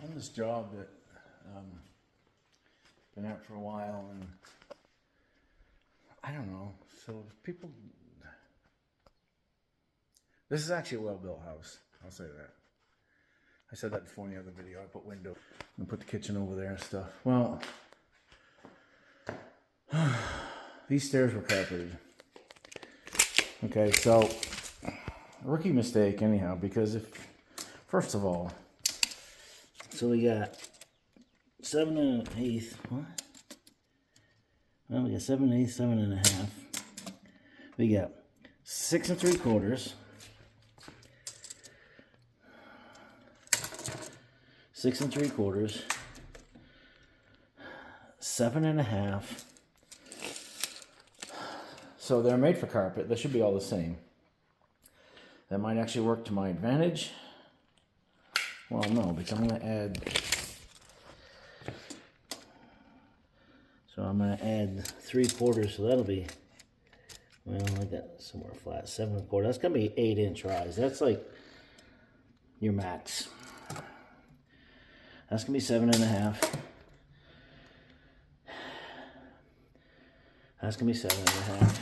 on this job that been at for a while, and I don't know. So people, this is actually a well-built house. I'll say that. I said that before in the other video. I put window and put the kitchen over there and stuff. Well, these stairs were carpeted. Okay, so rookie mistake anyhow, because if first of all, so we got 7 1/8. What? Well, we got 7 1/8, 7 1/2. We got 6 3/4. 6 3/4. 7 1/2. So they're made for carpet. They should be all the same. That might actually work to my advantage. Well, no, because I'm going to add. So I'm going to add 3/4. So that'll be, well, I got somewhere flat. 7 1/4. That's going to be 8-inch rise. That's like your max. That's going to be 7 1/2. That's going to be 7 1/2.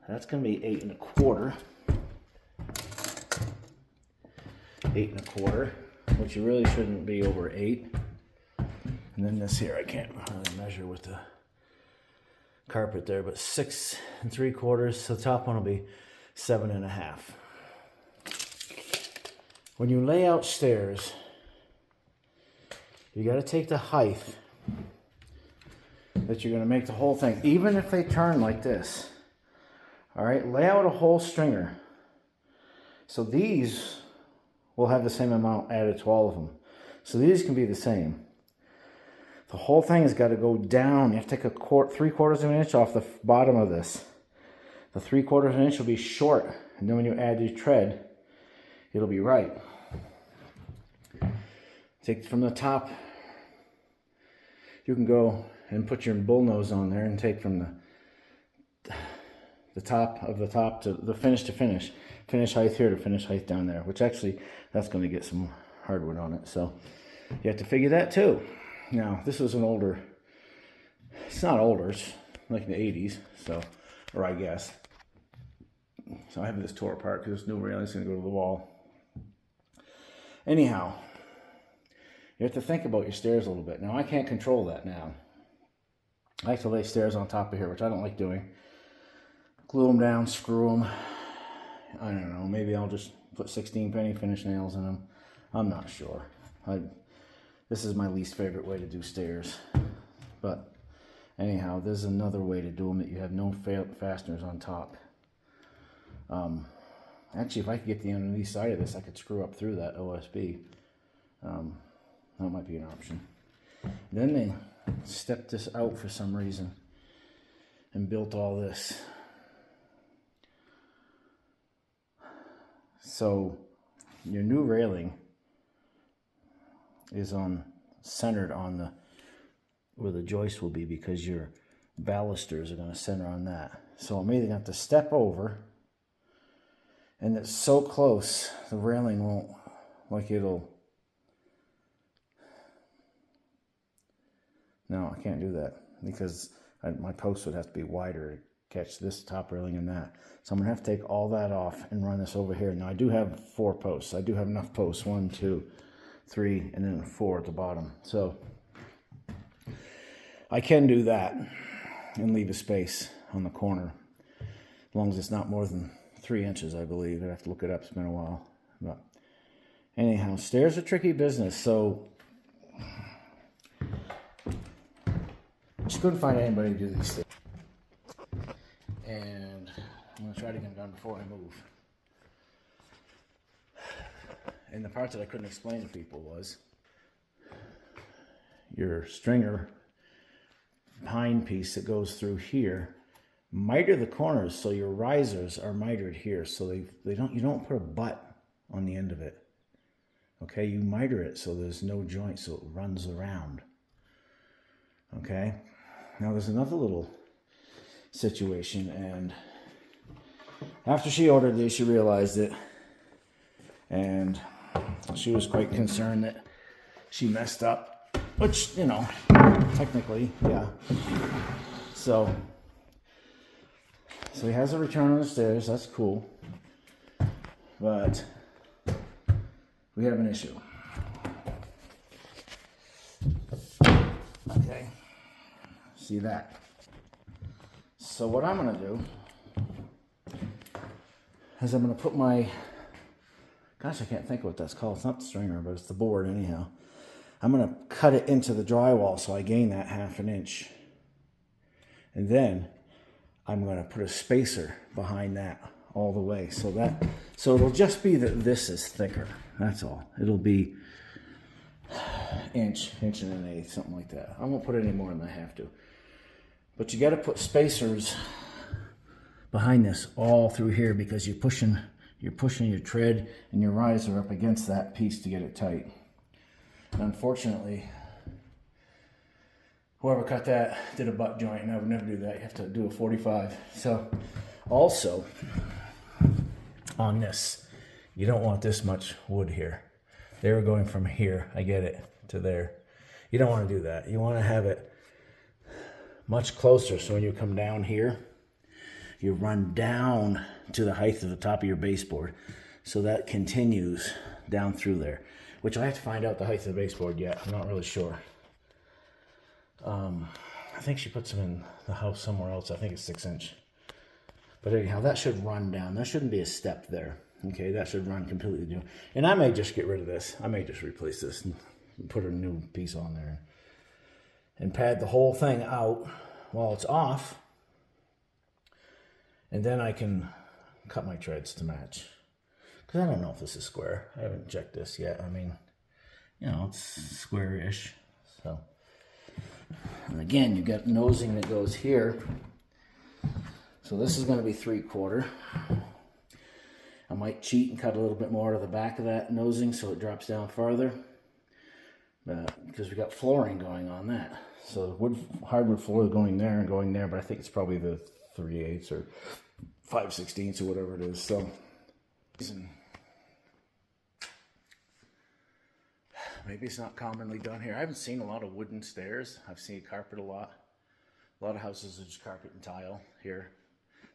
That's going to be 8 1/4. 8 1/4, which you really shouldn't be over 8. And then this here, I can't really measure with the carpet there, but 6 3/4. So the top one will be 7 1/2. When you lay out stairs, you got to take the height that you're going to make the whole thing, even if they turn like this. All right, lay out a whole stringer. So these will have the same amount added to all of them. So these can be the same. The whole thing has got to go down. You have to take a 3/4 of an inch off the bottom of this. The 3/4 of an inch will be short, and then when you add your tread, it'll be right. Take from the top. You can go and put your bullnose on there and take from the top of the top to the finish to finish. Finish height here to finish height down there, which actually that's going to get some hardwood on it. So you have to figure that too. Now this was an older, it's not older, it's like the 80s, so, or I guess. So I have this tore apart because this new railing is going to go to the wall. Anyhow, you have to think about your stairs a little bit. Now I can't control that now. I like to lay stairs on top of here, which I don't like doing. Glue them down, screw them. I don't know, maybe I'll just put 16 penny finish nails in them. I'm not sure. This is my least favorite way to do stairs. But anyhow, there's another way to do them that you have no fasteners on top. Actually, if I could get the underneath side of this, I could screw up through that OSB. That might be an option. Then they stepped this out for some reason and built all this. So your new railing is centered on the where the joist will be, because your balusters are going to center on that. So I'm either going to have to step over, and it's so close the railing won't, like it'll. No, I can't do that because my post would have to be wider to catch this top railing and that. So I'm going to have to take all that off and run this over here. Now I do have 4 posts. I do have enough posts, 1, 2, 3, and then 4 at the bottom. So I can do that and leave a space on the corner, as long as it's not more than 3 inches, I believe. I'd have to look it up. It's been a while. But anyhow, stairs are tricky business. So just couldn't find anybody to do these things. And I'm going to try to get them done before I move. And the part that I couldn't explain to people was your stringer pine piece that goes through here miter the corners, so your risers are mitered here, so you don't put a butt on the end of it. Okay, you miter it so there's no joint, so it runs around. Okay, now there's another little situation, and after she ordered these, she realized it, and She was quite concerned that she messed up, which, you know, technically, yeah. So he has a return on the stairs. That's cool. But we have an issue. Okay. See that? So what I'm going to do is I'm going to put my, gosh, I can't think of what that's called. It's not the stringer, but it's the board anyhow. I'm going to cut it into the drywall so I gain that 1/2 inch. And then I'm going to put a spacer behind that all the way. So it'll just be that this is thicker. That's all. It'll be inch and 1/8, something like that. I won't put any more than I have to. But you got to put spacers behind this all through here because you're pushing your tread and your riser up against that piece to get it tight. And unfortunately, whoever cut that did a butt joint, and I would never do that. You have to do a 45. So also on this, you don't want this much wood here. They were going from here, I get it, to there. You don't want to do that. You want to have it much closer, so when you come down here, you run down to the height of the top of your baseboard. So that continues down through there, which I have to find out the height of the baseboard yet. I'm not really sure. I think she puts them in the house somewhere else. I think it's 6 inch. But anyhow, that should run down. There shouldn't be a step there. Okay, that should run completely new. And I may just get rid of this. I may just replace this and put a new piece on there. And pad the whole thing out while it's off. And then I can cut my treads to match. Because I don't know if this is square. I haven't checked this yet. I mean, you know, it's square-ish. So, and again, you got nosing that goes here. So this is going to be 3/4. I might cheat and cut a little bit more to the back of that nosing so it drops down farther. Because we got flooring going on that. So hardwood floor going there and going there, but I think it's probably the 3/8 or 5/16 or whatever it is. So maybe it's not commonly done here. I haven't seen a lot of wooden stairs. I've seen carpet a lot. A lot of houses are just carpet and tile here.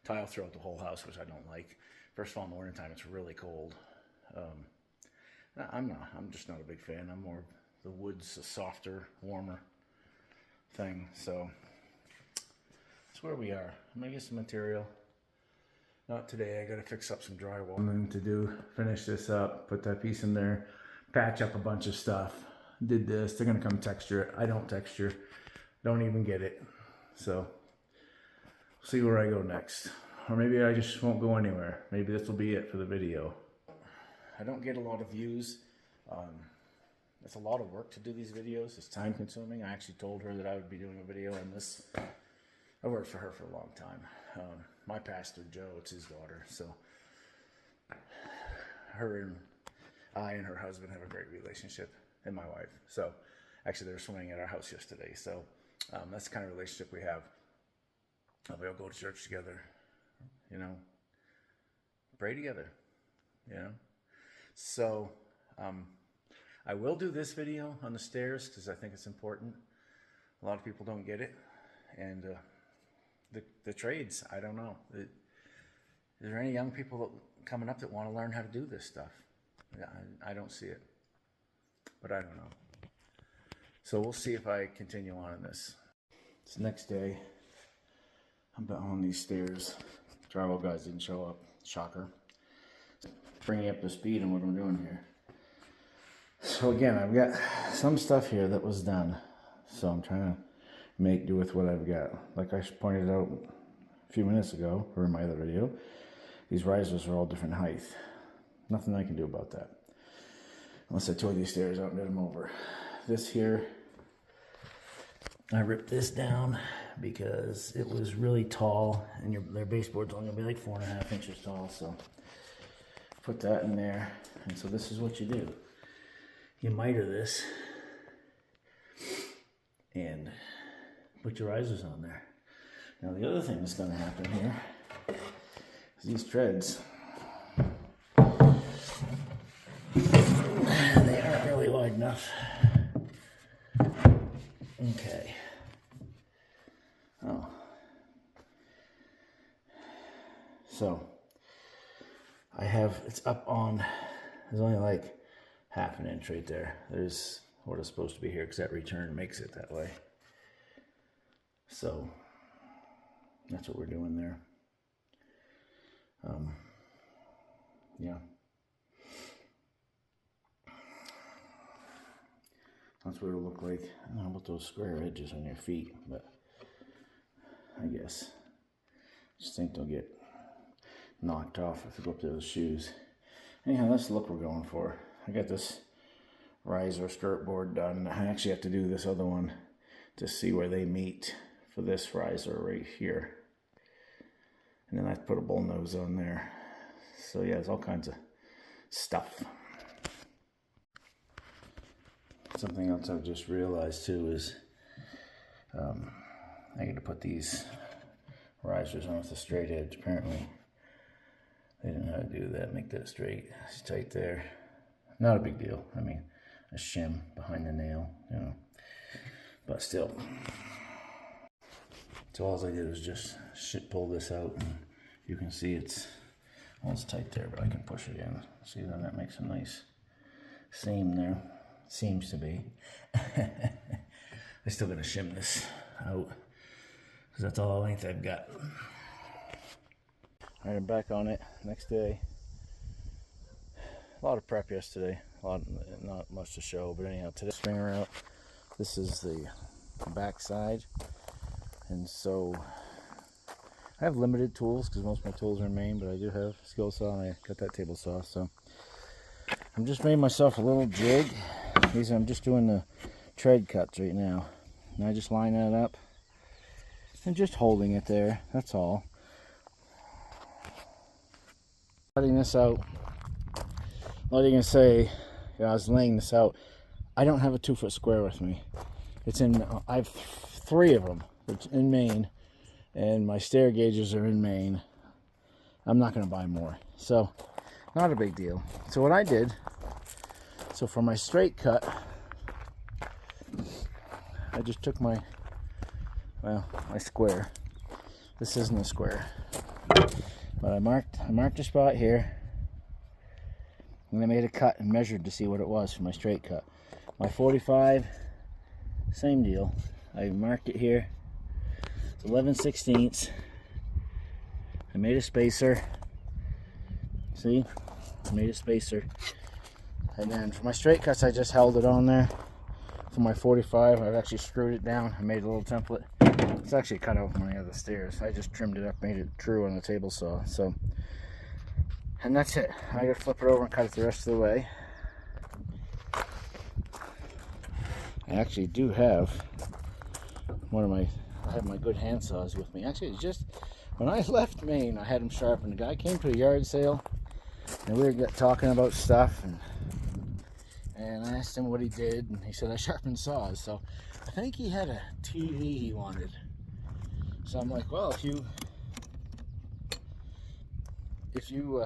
Tile throughout the whole house, which I don't like. First of all, in the wintertime, it's really cold. I'm just not a big fan. I'm more, the wood's a softer, warmer thing. So that's where we are. I'm gonna get some material. Not today. I gotta fix up some drywall. I'm going to do, finish this up, put that piece in there, patch up a bunch of stuff. Did this. They're gonna come texture it. I don't texture. Don't even get it. So see where I go next. Or maybe I just won't go anywhere. Maybe this will be it for the video. I don't get a lot of views. It's a lot of work to do these videos. It's time consuming. I actually told her that I would be doing a video on this. I worked for her for a long time. My pastor, Joe, it's his daughter. So I and her husband have a great relationship, and my wife. So actually they were swimming at our house yesterday. So that's the kind of relationship we have. We all go to church together, you know, pray together, you know. So I will do this video on the stairs because I think it's important. A lot of people don't get it. And the trades, I don't know. Is there any young people coming up that want to learn how to do this stuff? I don't see it, but I don't know. So we'll see if I continue on in this. It's the next day. I'm on these stairs. Drywall guys didn't show up. Shocker. Bringing up the speed on what I'm doing here. So again, I've got some stuff here that was done. So I'm trying to make do with what I've got. Like I pointed out a few minutes ago, or in my other video, these risers are all different height. Nothing I can do about that. Unless I tore these stairs out and did them over. This here, I ripped this down because it was really tall, and their baseboard's only gonna be like 4.5 inches tall. So put that in there, and so this is what you do. You miter this and put your risers on there. Now the other thing that's gonna happen here is these treads. enough. Okay. Oh. So I have, it's up on, there's only like half an inch right there. There's what is supposed to be here because that return makes it that way. So that's what we're doing there. Yeah. That's what it'll look like. I don't know about those square edges on your feet, but I guess just think they'll get knocked off if you go up to those shoes. Anyhow, that's the look we're going for. I got this riser skirt board done. I actually have to do this other one to see where they meet for this riser right here. And then I have to put a bull nose on there. So yeah, there's all kinds of stuff. Something else I've just realized too is I got to put these risers on with a straight edge. Apparently they didn't know how to do that. Make that straight. It's tight there. Not a big deal. I mean, a shim behind the nail, you know. But still. So all I did was just pull this out, and you can see it's tight there, but I can push it in. See, then that makes a nice seam there. Seems to be. I still gotta shim this out because that's all the length I've got. Alright, I'm back on it. Next day. A lot of prep yesterday. Not much to show, but anyhow, today stringer out. This is the back side, and so I have limited tools because most of my tools are in Maine, but I do have a skill saw and I got that table saw. So I'm just made myself a little jig. I'm just doing the tread cuts right now, and I just line that up and just holding it there. That's all. Cutting this out. What are you gonna say? I was laying this out. I don't have a 2-foot square with me. It's in. I have 3 of them. It's in Maine, and my stair gauges are in Maine. I'm not gonna buy more, so not a big deal. So what I did. So for my straight cut, I just took my square. This isn't a square, but I marked a spot here, and I made a cut and measured to see what it was for my straight cut. My 45, same deal. I marked it here. It's 11/16. I made a spacer. See, I made a spacer. And then for my straight cuts, I just held it on there. For my 45, I've actually screwed it down. I made a little template. It's actually cut out from one of the stairs. I just trimmed it up, made it true on the table saw. So, and that's it. I gotta flip it over and cut it the rest of the way. I actually do have I have my good hand saws with me. Actually, it's just when I left Maine, I had them sharpened. The guy came to a yard sale, and we were talking about stuff, and I asked him what he did, and he said I sharpened saws. So I think he had a TV he wanted. So I'm like, well, if you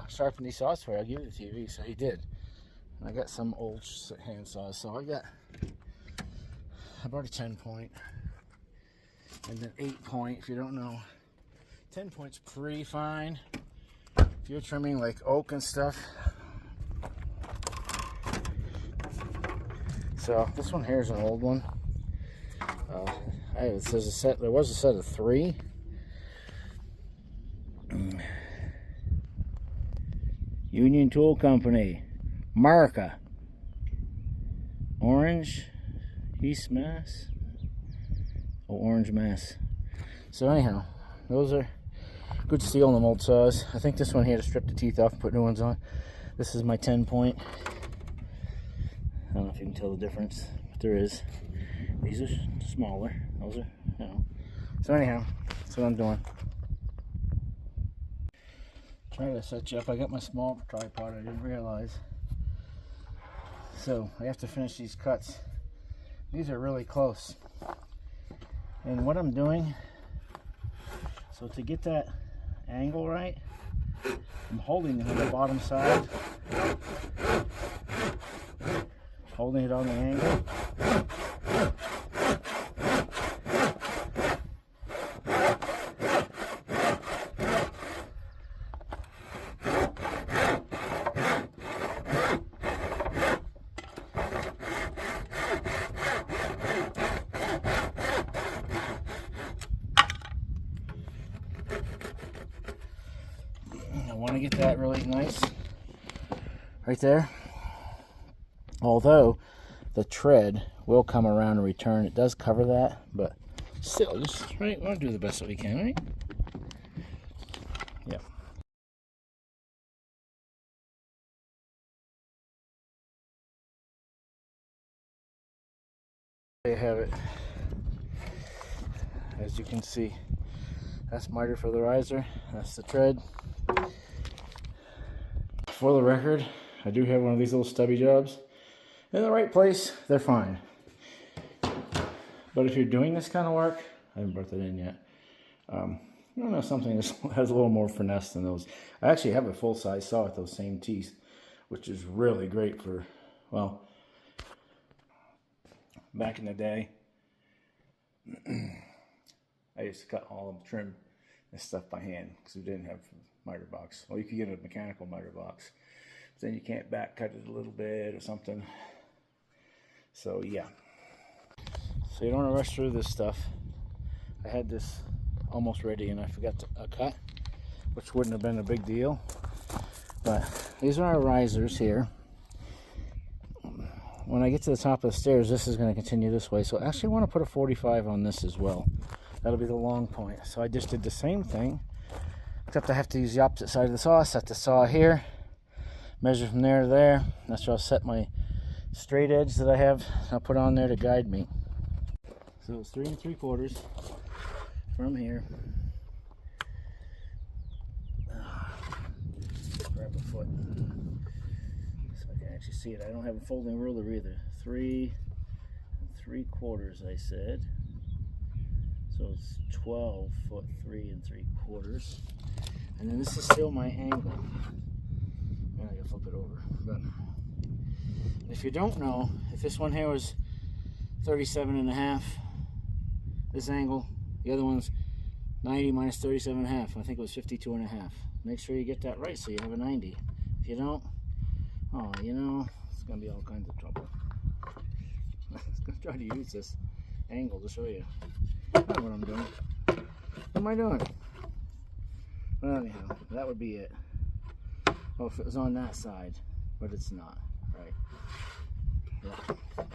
sharpen these saws for me, I'll give you the TV. So he did. And I got some old hand saws. So I bought a 10-point and then 8-point. If you don't know, 10-point's pretty fine if you're trimming like oak and stuff. So this one here is an old one. It says there was a set of 3. Union Tool Company, Marca, Orange, East Mass. Oh, Orange, Mass. So anyhow, those are good steel on them old saws. I think this one here to strip the teeth off and put new ones on. This is my 10-point. I don't know if you can tell the difference, but there is. These are smaller. Those are, you know. So anyhow, that's what I'm doing. Trying to set you up. I got my small tripod. I didn't realize. So I have to finish these cuts. These are really close. And what I'm doing, so to get that angle right, I'm holding it on the bottom side. holding it on the angle. I want to get that really nice right there. Although the tread will come around and return. It does cover that, but still, just right, we want to do the best that we can, right? Yeah. There you have it. As you can see, that's miter for the riser, that's the tread. For the record, I do have one of these little stubby jobs. In the right place, they're fine. But if you're doing this kind of work, I haven't brought that in yet. I don't know, something that has a little more finesse than those. I actually have a full-size saw with those same teeth, which is really great for, well, back in the day, I used to cut all the trim and stuff by hand because we didn't have miter box. Well, you could get a mechanical miter box, but then you can't back cut it a little bit or something. So yeah. So you don't want to rush through this stuff. I had this almost ready and I forgot to cut, which wouldn't have been a big deal. But these are our risers here. When I get to the top of the stairs, this is going to continue this way. So actually I want to put a 45 on this as well. That'll be the long point. So I just did the same thing, except I have to use the opposite side of the saw. Set the saw here, measure from there to there. That's where I'll set my straight edge that I have. I'll put on there to guide me. So it's 3 3/4 from here. Grab a foot so I can actually see it. I don't have a folding ruler either. 3 3/4, I said. So it's 12 foot 3 3/4. And then this is still my angle. And I gotta flip it over. But if you don't know, if this one here was 37.5, this angle, the other one's 90 minus 37.5. I think it was 52.5. Make sure you get that right so you have a 90. If you don't, oh, you know, it's gonna be all kinds of trouble. I'm gonna try to use this angle to show you. I know what I'm doing. What am I doing? Well, anyhow, that would be it. Oh, if it was on that side, but it's not, right? Yeah.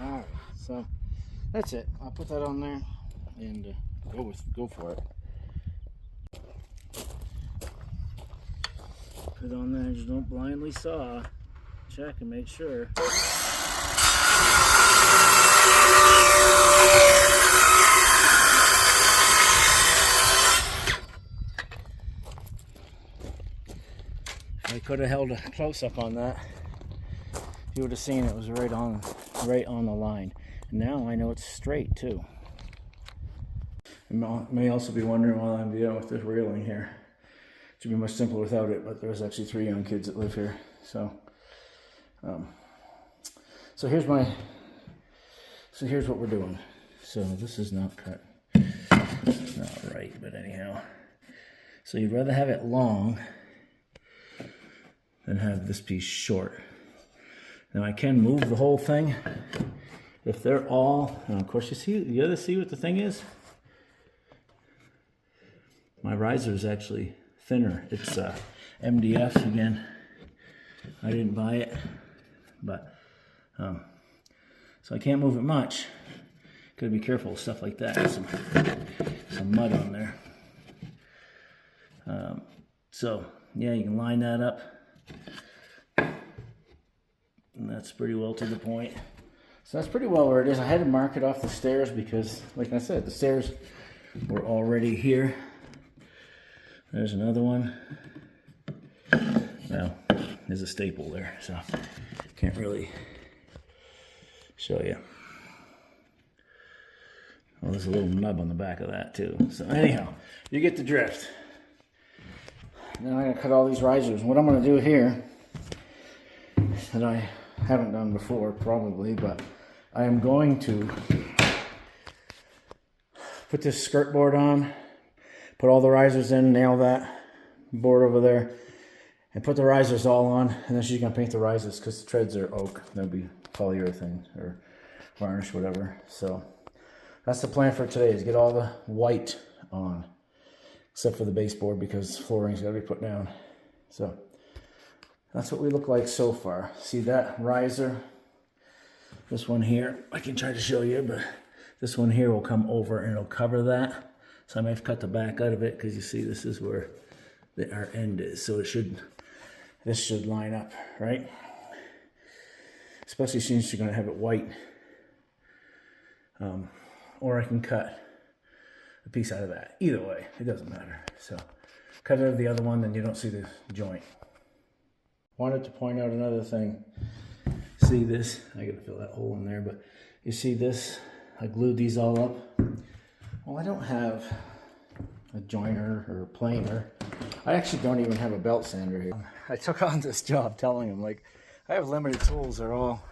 All right, so that's it. I'll put that on there and go for it. Put it on there. Just don't blindly saw. Check and make sure. I could have held a close-up on that. You would have seen it was right on the line. And now I know it's straight too. You may also be wondering while I'm dealing with this railing here. It should be much simpler without it, but there's actually 3 young kids that live here. So here's what we're doing. So this is not cut. It's not right, but anyhow. So you'd rather have it long than have this piece short. Now I can move the whole thing if they're all, and of course you other see what the thing is? My riser is actually thinner. It's MDF again. I didn't buy it, but so I can't move it much. Gotta be careful with stuff like that. Some mud on there. So yeah, you can line that up. And that's pretty well to the point. So that's pretty well where it is. I had to mark it off the stairs because, like I said, the stairs were already here. There's another one. Well, there's a staple there, so can't really show you. Well, there's a little nub on the back of that too. So anyhow, you get the drift. Now I'm gonna cut all these risers. What I'm gonna do here is that I haven't done before probably, but I am going to put this skirt board on, put all the risers in, nail that board over there, and put the risers all on, and then she's gonna paint the risers because the treads are oak. They'll be polyurethane or varnish, whatever. So that's the plan for today, is get all the white on, except for the baseboard because flooring's gotta be put down. So that's what we look like so far. See that riser? This one here, I can try to show you, but this one here will come over and it'll cover that. So I may have cut the back out of it because you see this is where our end is. So this should line up, right? Especially since you're gonna have it white. Or I can cut a piece out of that. Either way, it doesn't matter. So cut out of the other one, then you don't see the joint. Wanted to point out another thing. See this? I gotta fill that hole in there, but you see this? I glued these all up. Well, I don't have a joiner or a planer. I actually don't even have a belt sander here. I took on this job telling him, like, I have limited tools, they're all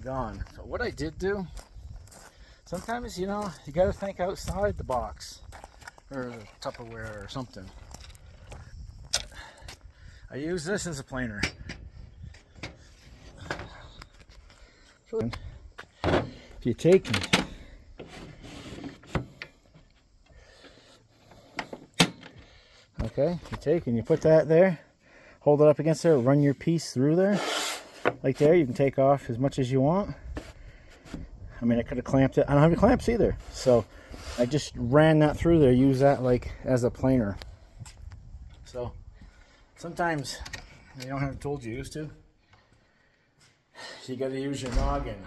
gone. So what I did do, sometimes, you know, you gotta think outside the box or the Tupperware or something. I use this as a planer. If you take okay, you take and you put that there, hold it up against there, run your piece through there, like there. You can take off as much as you want. I mean, I could have clamped it. I don't have any clamps either, so I just ran that through there. Use that like as a planer. So sometimes you don't have the tools you used to. You got to use your noggin.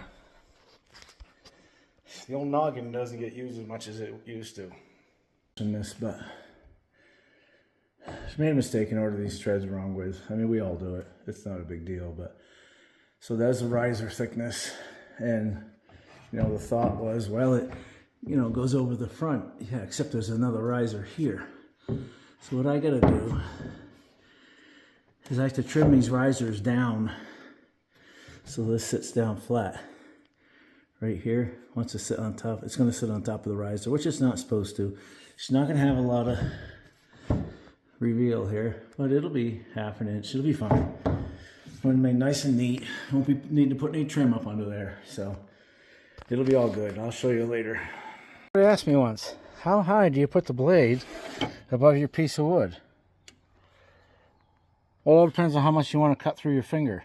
The old noggin doesn't get used as much as it used to. In this, but I made a mistake in ordering these treads wrong with. I mean, we all do it. It's not a big deal, but so that's the riser thickness, and you know the thought was, well, it goes over the front. Yeah, except there's another riser here. So what I got to do is I have to trim these risers down so this sits down flat. Right here, once it sits on top, it's going to sit on top of the riser, which it's not supposed to. It's not going to have a lot of reveal here, but it'll be half an inch. It'll be fine. Going to be nice and neat. Won't be need to put any trim up under there, so it'll be all good. I'll show you later. Somebody asked me once, how high do you put the blade above your piece of wood? Well, it all depends on how much you want to cut through your finger.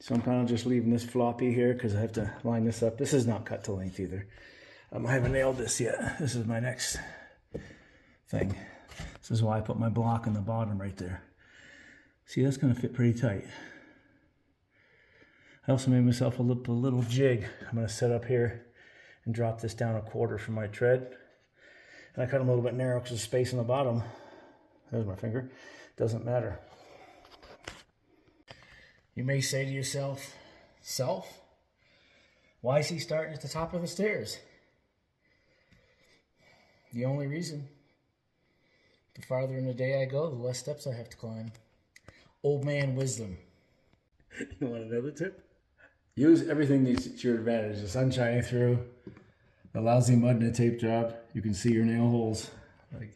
So I'm kind of just leaving this floppy here because I have to line this up. This is not cut to length either. I haven't nailed this yet. This is my next thing. This is why I put my block on the bottom right there. See, that's going to fit pretty tight. I also made myself a little jig. I'm going to set up here and drop this down 1/4 from my tread. And I cut them a little bit narrow because the space on the bottom, there's my finger, doesn't matter. You may say to yourself, Self, why is he starting at the top of the stairs? The only reason, the farther in the day I go, the less steps I have to climb. Old man wisdom. You want another tip? Use everything to your advantage. The sun shining through, the lousy mud in a tape job, you can see your nail holes. Like,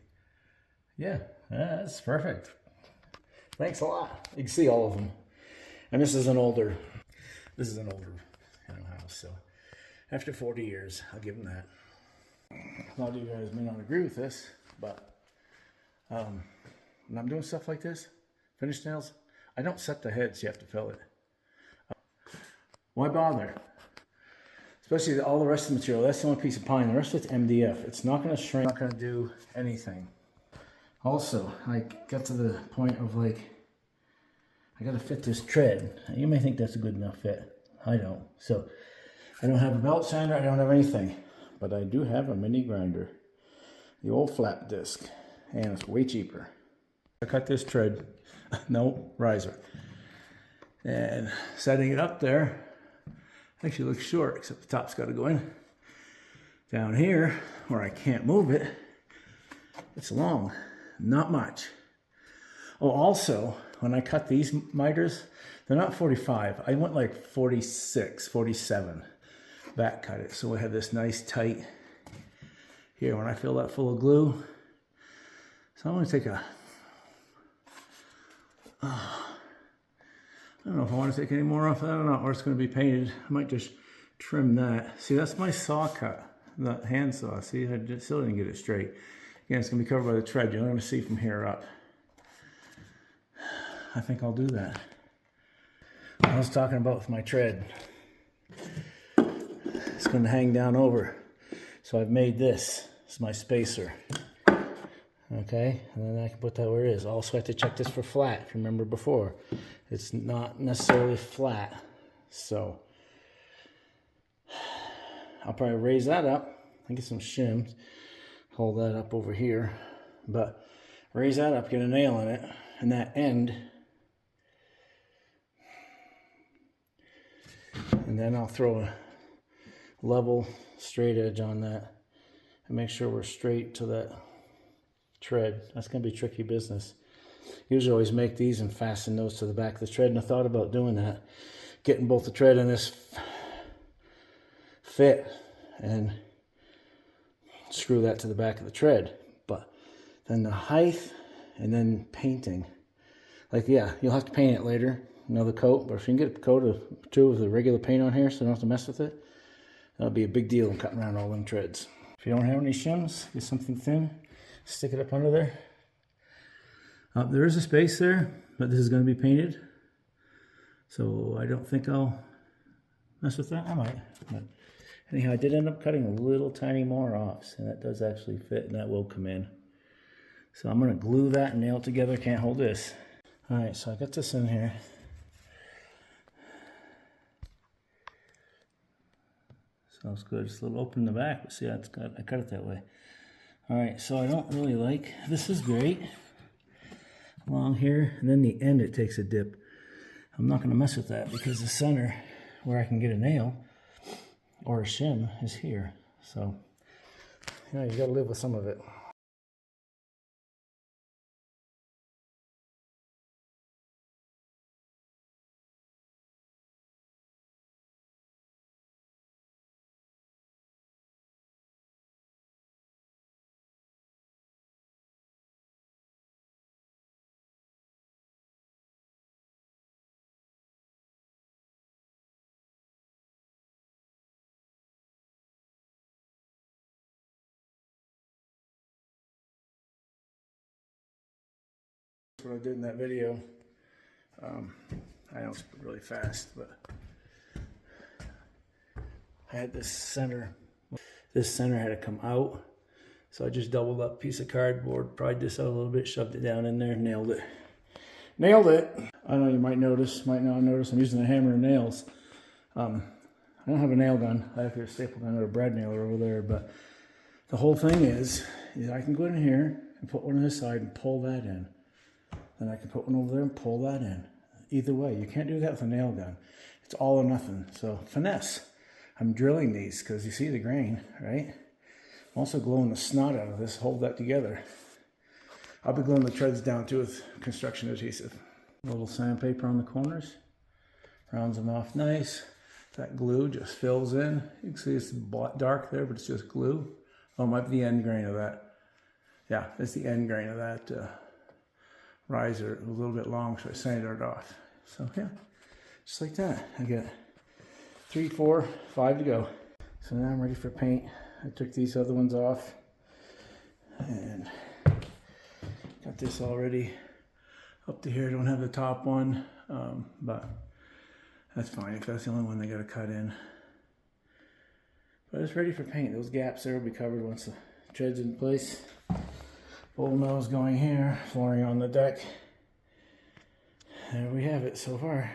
yeah, that's perfect. Thanks a lot. You can see all of them. And this is an older house, so after 40 years, I'll give them that. A lot of you guys may not agree with this, but when I'm doing stuff like this, finish nails, I don't set the heads, you have to fill it. Why bother? Especially all the rest of the material, that's the only piece of pine, the rest of it's MDF. It's not going to shrink, not going to do anything. Also, I got to the point of like, I got to fit this tread. You may think that's a good enough fit. I don't. So I don't have a belt sander. I don't have anything. But I do have a mini grinder. The old flat disc. And it's way cheaper. I cut this tread. No, riser. And setting it up there actually looks short, except the top's got to go in. Down here, where I can't move it, it's long. Not much. Oh, also, when I cut these miters, they're not 45. I went like 46, 47 back cut it. So we have this nice tight here when I fill that full of glue. So I'm going to take a, I don't know if I want to take any more off that or not, or it's going to be painted. I might just trim that. See, that's my saw cut, that hand saw. See, I just still didn't get it straight. Again, it's going to be covered by the tread. You're going to see from here up. I think I'll do that. I was talking about with my tread. It's going to hang down over. So I've made this. It's my spacer. Okay, and then I can put that where it is. Also, I have to check this for flat. If you remember before, it's not necessarily flat. So I'll probably raise that up and get some shims. Hold that up over here. But raise that up, get a nail in it, and that end. And then I'll throw a level straight edge on that and make sure we're straight to that tread. That's going to be tricky business. Usually always make these and fasten those to the back of the tread, and I thought about doing that, getting both the tread and this fit and screw that to the back of the tread. But then the height and then painting, like, yeah, you'll have to paint it later, another coat, but if you can get a coat or two of the regular paint on here so you don't have to mess with it, that'll be a big deal in cutting around all them treads. If you don't have any shims, get something thin, stick it up under there. There is a space there, but this is going to be painted, so I don't think I'll mess with that. I might, but anyhow, I did end up cutting a little tiny more off, so that does actually fit, and that will come in. So I'm going to glue that and nail it together. Can't hold this. All right, so I got this in here. Sounds good. It's a little open in the back, but see, I cut it that way. All right, so I don't really like, this is great along here, and then the end it takes a dip. I'm not going to mess with that because the center where I can get a nail or a shim is here. So, you know, you got to live with some of it. What I did in that video. I know it's really fast, but I had this center had to come out, so I just doubled up a piece of cardboard, pried this out a little bit, shoved it down in there, nailed it. I know you might notice, might not notice, I'm using a hammer and nails. I don't have a nail gun. I have a staple gun or a brad nailer over there, but the whole thing is I can go in here and put one on this side and pull that in. Then I can put one over there and pull that in. Either way, you can't do that with a nail gun. It's all or nothing. So finesse. I'm drilling these because you see the grain, right? I'm also gluing the snot out of this, hold that together. I'll be gluing the treads down too with construction adhesive. A little sandpaper on the corners. Rounds them off nice. That glue just fills in. You can see it's dark there, but it's just glue. Oh, it might be the end grain of that. Yeah, it's the end grain of that riser, a little bit long, so I sanded it off. So yeah, just like that. I got 3, 4, 5 to go. So now I'm ready for paint. I took these other ones off and got this already up to here. I don't have the top one, but that's fine if that's the only one they got to cut in. But it's ready for paint. Those gaps there will be covered once the tread's in place. Bowl nose going here, flooring on the deck. There we have it so far.